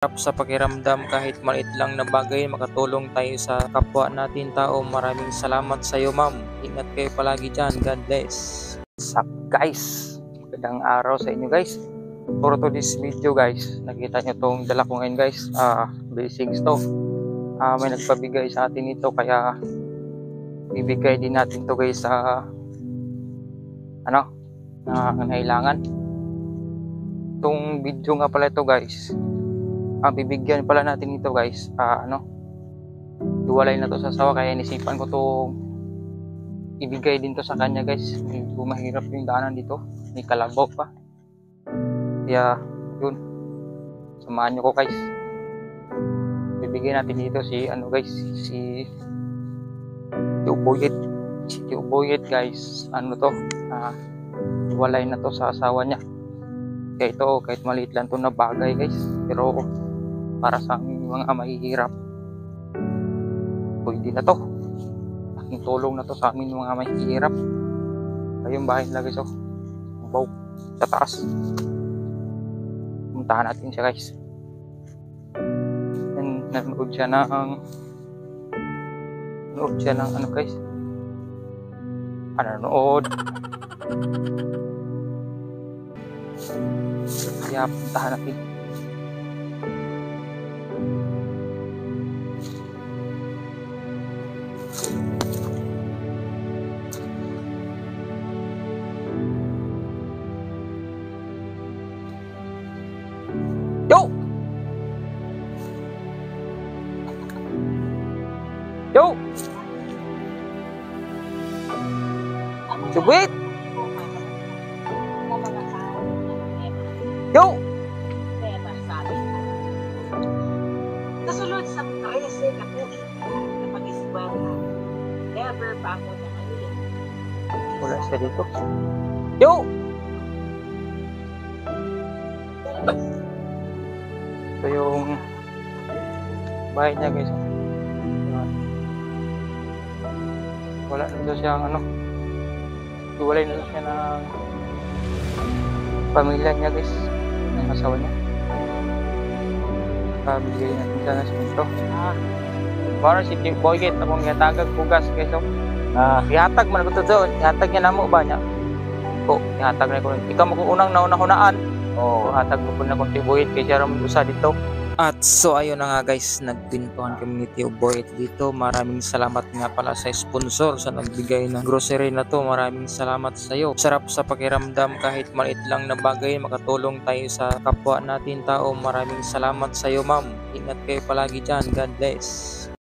Sarap sa pakiramdam kahit maliit lang na bagay makatulong tayo sa kapwa natin tao. Maraming salamat sa iyo, ma'am. Ingat kayo palagi dyan. God bless. Sup guys, magandang araw sa inyo guys. For to this video guys, nakita nyo tong dala ko ngayon guys, blessings to. May nagpabigay sa atin ito, kaya bibigay din natin to guys sa nangailangan. Itong video nga pala ito guys, bibigyan pala natin ito guys, iwalay na to sa asawa, kaya inisipan ko itong ibigay din to sa kanya guys. Medyo mahirap yung daanan dito, may kalabaw pa, kaya yun, samahan nyo ko guys. Bibigyan natin dito si si Tio Boyet guys. Iwalay na to sa asawa niya, kaya ito kahit maliit lang to na bagay guys, pero para sa aming mga mahihirap, pwede na to. Aking tulong na to sa amin mga mahihirap. Kayong bahay nila guys, baw sa taas. Puntahan natin siya guys. And nanood siya ng guys, nanood. Kaya puntahan natin. Yo! Subit! Yo! Kasulod sa prese na po na pag-iswala. Never pa ako nakaliit. Wala siya dito. Yo! Ito yung bahay niya guys. Wala na siyang iwalay na siya ng pamilya niya guys, ng asawa niya. Bigay natin siya na simento. Para si Tio Boyet, akong ihatagag bugas guys. Ihatag man ko to. Ihatag niya na mo ba niya? Ihatag na ko. Ikaw mo kung unang nauna-hunaan. Ihatag mo po na kung Tio Boyet kaya siya ramon usa dito. At so ayun na nga guys, nagpintuhan kami ni Tio Boyet dito. Maraming salamat nga pala sa sponsor sa nagbigay ng grocery na to. Maraming salamat sa iyo. Sarap sa pakiramdam kahit maliit lang na bagay makatulong tayo sa kapwa natin tao. Maraming salamat sa iyo, ma'am. Ingat kayo palagi dyan. God bless.